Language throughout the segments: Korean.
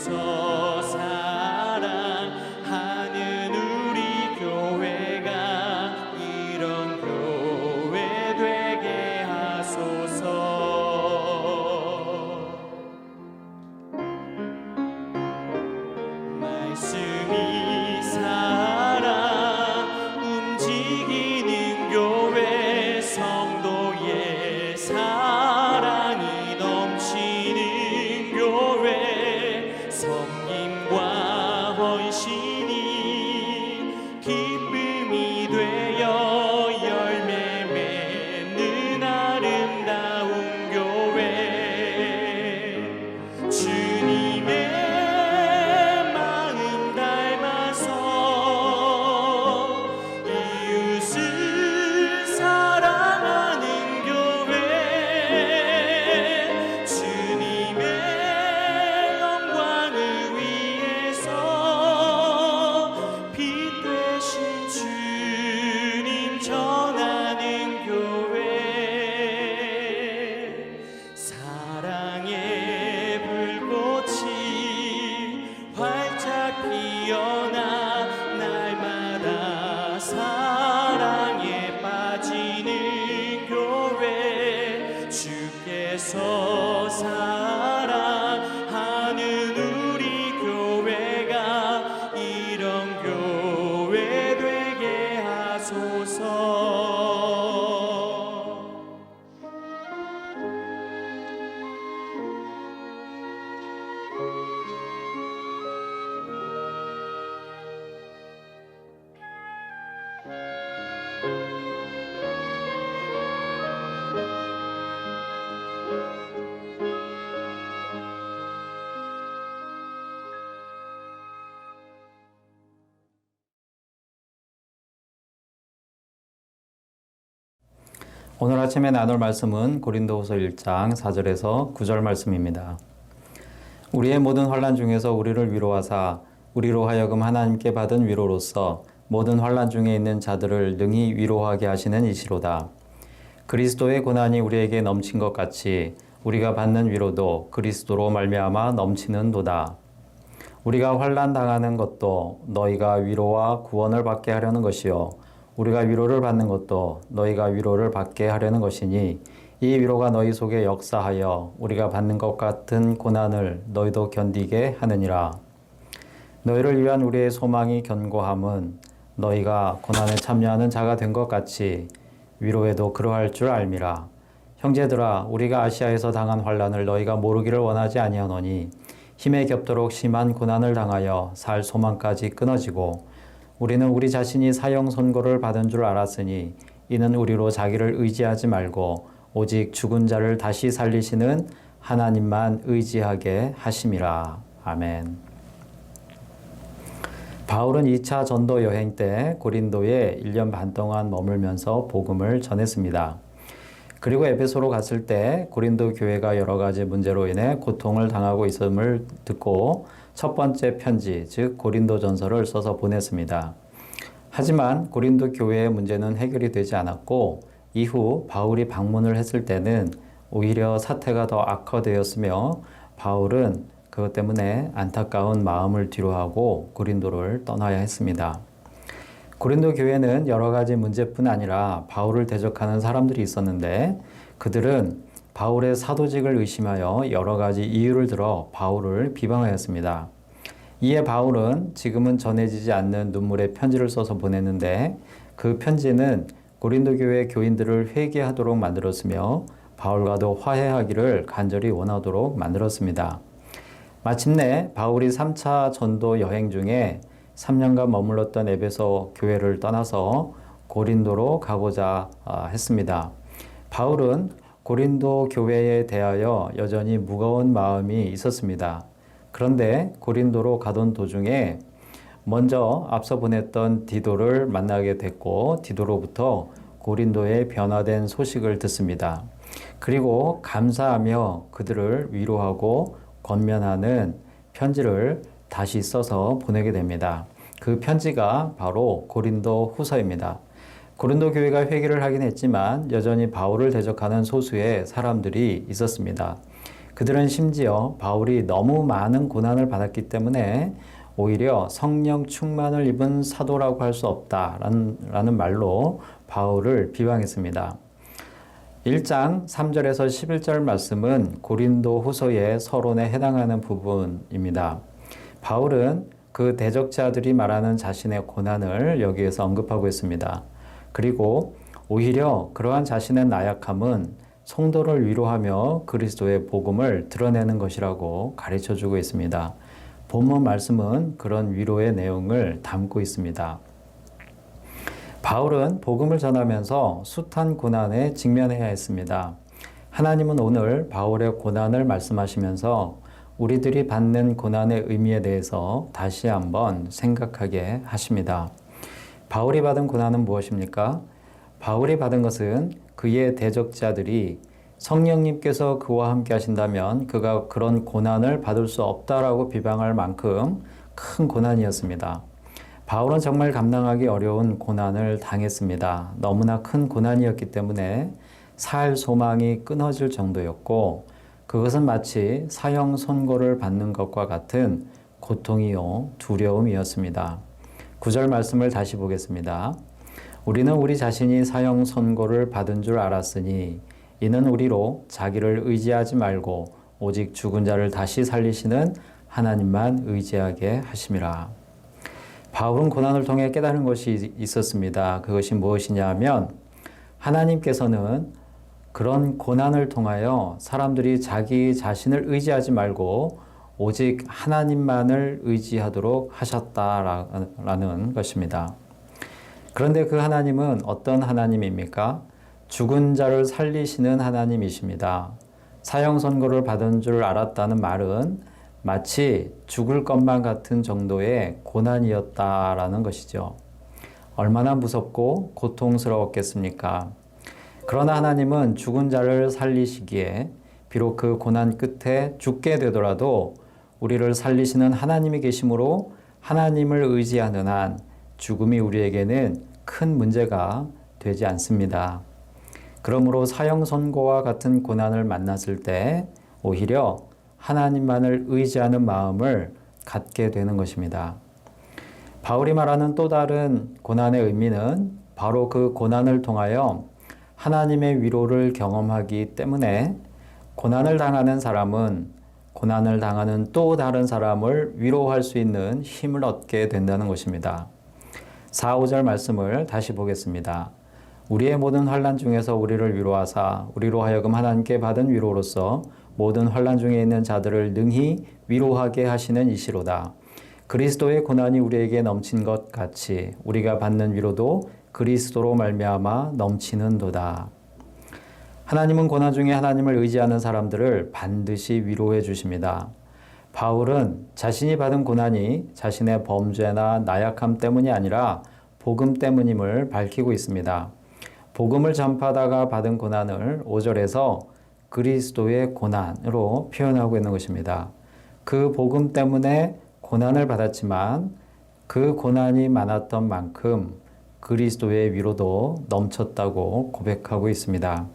주께서 사랑하는 우리 교회가 이런 교회 되게 하소서. 말씀이 살아 움직이는 교회, 성도의 사랑이 넘치는 교회, 섬김과 헌신이 기쁨이 되어 열매 맺는 아름다운 교회, 주님의 마음 닮아서 이웃을 사랑하는 교회, 주님의 영광을 위해서 빛 되신 주님 전하는 교회, 사랑의 불꽃이 활짝 피어나 날마다 사랑에 빠지는 교회, 주께서 사랑하는 우리 교회가 이런 교회 되게 하소서. 오늘 아침에 나눌 말씀은 고린도후서 1장 4절에서 9절 말씀입니다. 우리의 모든 환난 중에서 우리를 위로하사 우리로 하여금 하나님께 받은 위로로서 모든 환난 중에 있는 자들을 능히 위로하게 하시는 이시로다. 그리스도의 고난이 우리에게 넘친 것 같이 우리가 받는 위로도 그리스도로 말미암아 넘치는도다. 우리가 환난 당하는 것도 너희가 위로와 구원을 받게 하려는 것이요 우리가 위로를 받는 것도 너희가 위로를 받게 하려는 것이니 이 위로가 너희 속에 역사하여 우리가 받는 것 같은 고난을 너희도 견디게 하느니라. 너희를 위한 우리의 소망이 견고함은 너희가 고난에 참여하는 자가 된 것 같이 위로에도 그러할 줄 알미라. 형제들아, 우리가 아시아에서 당한 환난을 너희가 모르기를 원하지 아니하노니 힘에 겹도록 심한 고난을 당하여 살 소망까지 끊어지고 우리는 우리 자신이 사형 선고를 받은 줄 알았으니 이는 우리로 자기를 의지하지 말고 오직 죽은 자를 다시 살리시는 하나님만 의지하게 하심이라. 아멘. 바울은 2차 전도 여행 때 고린도에 1년 반 동안 머물면서 복음을 전했습니다. 그리고 에베소로 갔을 때 고린도 교회가 여러 가지 문제로 인해 고통을 당하고 있음을 듣고 첫 번째 편지, 즉 고린도전서를 써서 보냈습니다. 하지만 고린도 교회의 문제는 해결이 되지 않았고 이후 바울이 방문을 했을 때는 오히려 사태가 더 악화되었으며 바울은 그것 때문에 안타까운 마음을 뒤로하고 고린도를 떠나야 했습니다. 고린도 교회는 여러 가지 문제뿐 아니라 바울을 대적하는 사람들이 있었는데 그들은 바울의 사도직을 의심하여 여러 가지 이유를 들어 바울을 비방하였습니다. 이에 바울은 지금은 전해지지 않는 눈물의 편지를 써서 보냈는데 그 편지는 고린도 교회 교인들을 회개하도록 만들었으며 바울과도 화해하기를 간절히 원하도록 만들었습니다. 마침내 바울이 3차 전도 여행 중에 3년간 머물렀던 에베소 교회를 떠나서 고린도로 가고자 했습니다. 바울은 고린도 교회에 대하여 여전히 무거운 마음이 있었습니다. 그런데 고린도로 가던 도중에 먼저 앞서 보냈던 디도를 만나게 됐고 디도로부터 고린도의 변화된 소식을 듣습니다. 그리고 감사하며 그들을 위로하고 권면하는 편지를 다시 써서 보내게 됩니다. 그 편지가 바로 고린도 후서입니다. 고린도 교회가 회개를 하긴 했지만 여전히 바울을 대적하는 소수의 사람들이 있었습니다. 그들은 심지어 바울이 너무 많은 고난을 받았기 때문에 오히려 성령 충만을 입은 사도라고 할 수 없다라는 말로 바울을 비방했습니다. 1장 3절에서 11절 말씀은 고린도 후서의 서론에 해당하는 부분입니다. 바울은 그 대적자들이 말하는 자신의 고난을 여기에서 언급하고 있습니다. 그리고 오히려 그러한 자신의 나약함은 성도를 위로하며 그리스도의 복음을 드러내는 것이라고 가르쳐주고 있습니다. 본문 말씀은 그런 위로의 내용을 담고 있습니다. 바울은 복음을 전하면서 숱한 고난에 직면해야 했습니다. 하나님은 오늘 바울의 고난을 말씀하시면서 우리들이 받는 고난의 의미에 대해서 다시 한번 생각하게 하십니다. 바울이 받은 고난은 무엇입니까? 바울이 받은 것은 그의 대적자들이 성령님께서 그와 함께 하신다면 그가 그런 고난을 받을 수 없다라고 비방할 만큼 큰 고난이었습니다. 바울은 정말 감당하기 어려운 고난을 당했습니다. 너무나 큰 고난이었기 때문에 살 소망이 끊어질 정도였고 그것은 마치 사형 선고를 받는 것과 같은 고통이요 두려움이었습니다. 9절 말씀을 다시 보겠습니다. 우리는 우리 자신이 사형 선고를 받은 줄 알았으니 이는 우리로 자기를 의지하지 말고 오직 죽은 자를 다시 살리시는 하나님만 의지하게 하심이라. 바울은 고난을 통해 깨달은 것이 있었습니다. 그것이 무엇이냐 하면 하나님께서는 그런 고난을 통하여 사람들이 자기 자신을 의지하지 말고 오직 하나님만을 의지하도록 하셨다라는 것입니다. 그런데 그 하나님은 어떤 하나님입니까? 죽은 자를 살리시는 하나님이십니다. 사형 선고를 받은 줄 알았다는 말은 마치 죽을 것만 같은 정도의 고난이었다라는 것이죠. 얼마나 무섭고 고통스러웠겠습니까? 그러나 하나님은 죽은 자를 살리시기에 비록 그 고난 끝에 죽게 되더라도 우리를 살리시는 하나님이 계심으로 하나님을 의지하는 한 죽음이 우리에게는 큰 문제가 되지 않습니다. 그러므로 사형 선고와 같은 고난을 만났을 때 오히려 하나님만을 의지하는 마음을 갖게 되는 것입니다. 바울이 말하는 또 다른 고난의 의미는 바로 그 고난을 통하여 하나님의 위로를 경험하기 때문에 고난을 당하는 사람은 고난을 당하는 또 다른 사람을 위로할 수 있는 힘을 얻게 된다는 것입니다. 4, 5절 말씀을 다시 보겠습니다. 우리의 모든 환난 중에서 우리를 위로하사 우리로 하여금 하나님께 받은 위로로서 모든 환난 중에 있는 자들을 능히 위로하게 하시는 이시로다. 그리스도의 고난이 우리에게 넘친 것 같이 우리가 받는 위로도 그리스도로 말미암아 넘치는도다. 하나님은 고난 중에 하나님을 의지하는 사람들을 반드시 위로해 주십니다. 바울은 자신이 받은 고난이 자신의 범죄나 나약함 때문이 아니라 복음 때문임을 밝히고 있습니다. 복음을 전파하다가 받은 고난을 5절에서 그리스도의 고난으로 표현하고 있는 것입니다. 그 복음 때문에 고난을 받았지만 그 고난이 많았던 만큼 그리스도의 위로도 넘쳤다고 고백하고 있습니다.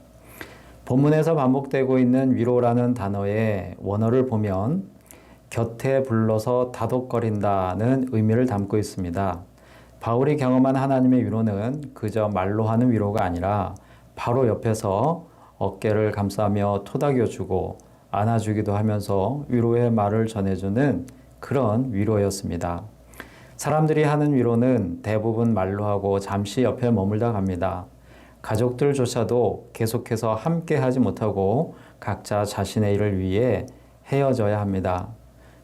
본문에서 반복되고 있는 위로라는 단어의 원어를 보면 곁에 불러서 다독거린다는 의미를 담고 있습니다. 바울이 경험한 하나님의 위로는 그저 말로 하는 위로가 아니라 바로 옆에서 어깨를 감싸며 토닥여주고 안아주기도 하면서 위로의 말을 전해주는 그런 위로였습니다. 사람들이 하는 위로는 대부분 말로 하고 잠시 옆에 머물다 갑니다. 가족들조차도 계속해서 함께 하지 못하고 각자 자신의 일을 위해 헤어져야 합니다.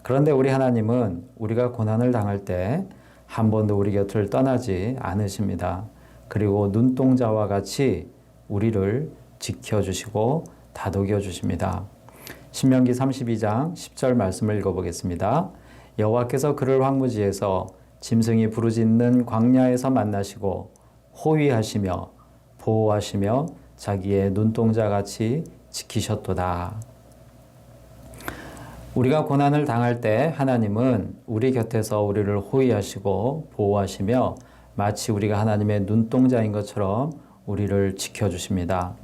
그런데 우리 하나님은 우리가 고난을 당할 때 한 번도 우리 곁을 떠나지 않으십니다. 그리고 눈동자와 같이 우리를 지켜주시고 다독여 주십니다. 신명기 32장 10절 말씀을 읽어보겠습니다. 여호와께서 그를 황무지에서 짐승이 부르짖는 광야에서 만나시고 호위하시며 보호하시며 자기의 눈동자같이 지키셨도다. 우리가 고난을 당할 때 하나님은 우리 곁에서 우리를 호위하시고 보호하시며 마치 우리가 하나님의 눈동자인 것처럼 우리를 지켜주십니다.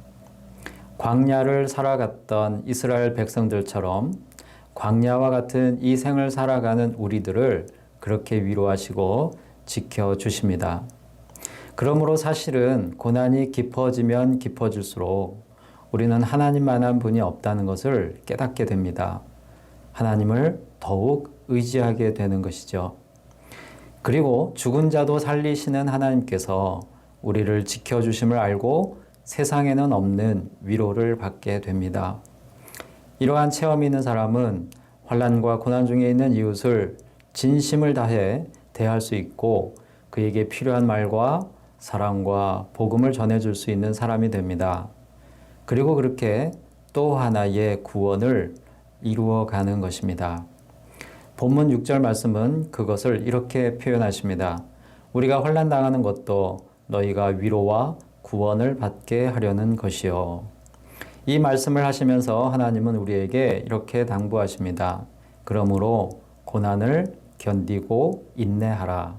광야를 살아갔던 이스라엘 백성들처럼 광야와 같은 이 생을 살아가는 우리들을 그렇게 위로하시고 지켜주십니다. 그러므로 사실은 고난이 깊어지면 깊어질수록 우리는 하나님만한 분이 없다는 것을 깨닫게 됩니다. 하나님을 더욱 의지하게 되는 것이죠. 그리고 죽은 자도 살리시는 하나님께서 우리를 지켜주심을 알고 세상에는 없는 위로를 받게 됩니다. 이러한 체험이 있는 사람은 환난과 고난 중에 있는 이웃을 진심을 다해 대할 수 있고 그에게 필요한 말과 사랑과 복음을 전해줄 수 있는 사람이 됩니다. 그리고 그렇게 또 하나의 구원을 이루어가는 것입니다. 본문 6절 말씀은 그것을 이렇게 표현하십니다. 우리가 환난 당하는 것도 너희가 위로와 구원을 받게 하려는 것이요. 이 말씀을 하시면서 하나님은 우리에게 이렇게 당부하십니다. 그러므로 고난을 견디고 인내하라.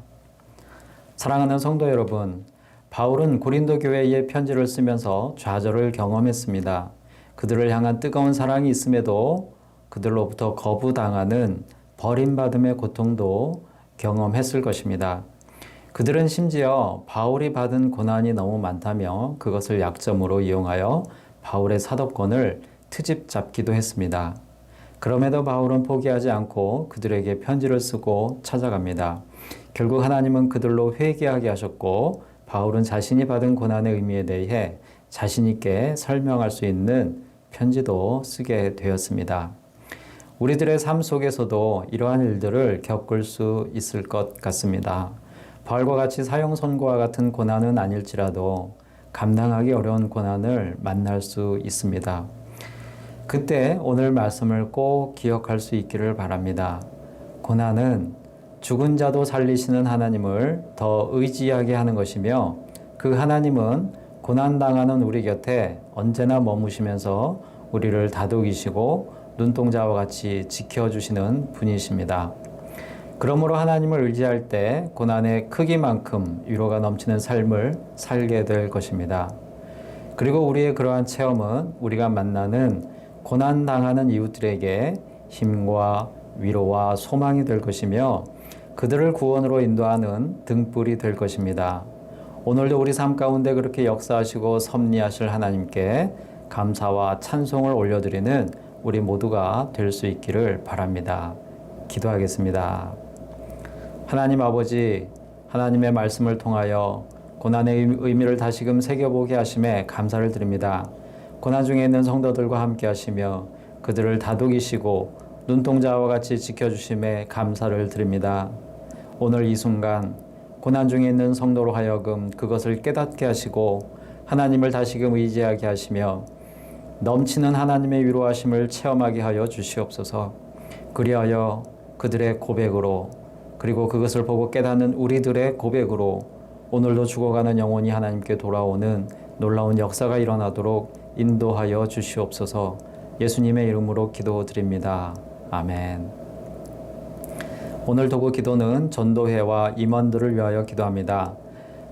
사랑하는 성도 여러분, 바울은 고린도 교회에 편지를 쓰면서 좌절을 경험했습니다. 그들을 향한 뜨거운 사랑이 있음에도 그들로부터 거부당하는 버림받음의 고통도 경험했을 것입니다. 그들은 심지어 바울이 받은 고난이 너무 많다며 그것을 약점으로 이용하여 바울의 사도권을 트집 잡기도 했습니다. 그럼에도 바울은 포기하지 않고 그들에게 편지를 쓰고 찾아갑니다. 결국 하나님은 그들로 회개하게 하셨고 바울은 자신이 받은 고난의 의미에 대해 자신 있게 설명할 수 있는 편지도 쓰게 되었습니다. 우리들의 삶 속에서도 이러한 일들을 겪을 수 있을 것 같습니다. 바울과 같이 사형 선고와 같은 고난은 아닐지라도 감당하기 어려운 고난을 만날 수 있습니다. 그때 오늘 말씀을 꼭 기억할 수 있기를 바랍니다. 고난은 죽은 자도 살리시는 하나님을 더 의지하게 하는 것이며 그 하나님은 고난당하는 우리 곁에 언제나 머무시면서 우리를 다독이시고 눈동자와 같이 지켜주시는 분이십니다. 그러므로 하나님을 의지할 때 고난의 크기만큼 위로가 넘치는 삶을 살게 될 것입니다. 그리고 우리의 그러한 체험은 우리가 만나는 고난당하는 이웃들에게 힘과 위로와 소망이 될 것이며 그들을 구원으로 인도하는 등불이 될 것입니다. 오늘도 우리 삶 가운데 그렇게 역사하시고 섭리하실 하나님께 감사와 찬송을 올려드리는 우리 모두가 될 수 있기를 바랍니다. 기도하겠습니다. 하나님 아버지, 하나님의 말씀을 통하여 고난의 의미를 다시금 새겨보게 하심에 감사를 드립니다. 고난 중에 있는 성도들과 함께 하시며 그들을 다독이시고 눈동자와 같이 지켜주심에 감사를 드립니다. 오늘 이 순간 고난 중에 있는 성도로 하여금 그것을 깨닫게 하시고 하나님을 다시금 의지하게 하시며 넘치는 하나님의 위로하심을 체험하게 하여 주시옵소서. 그리하여 그들의 고백으로 그리고 그것을 보고 깨닫는 우리들의 고백으로 오늘도 죽어가는 영혼이 하나님께 돌아오는 놀라운 역사가 일어나도록 인도하여 주시옵소서. 예수님의 이름으로 기도드립니다. 아멘. 오늘 도구 기도는 전도회와 임원들을 위하여 기도합니다.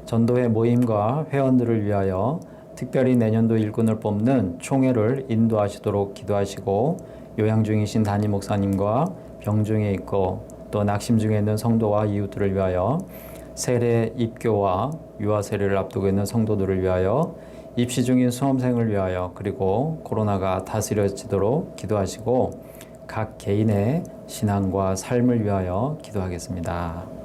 전도회 모임과 회원들을 위하여 특별히 내년도 일꾼을 뽑는 총회를 인도하시도록 기도하시고 요양 중이신 담임 목사님과 병 중에 있고 또 낙심 중에 있는 성도와 이웃들을 위하여 세례 입교와 유아 세례를 앞두고 있는 성도들을 위하여 입시 중인 수험생을 위하여 그리고 코로나가 다스려지도록 기도하시고 각 개인의 신앙과 삶을 위하여 기도하겠습니다.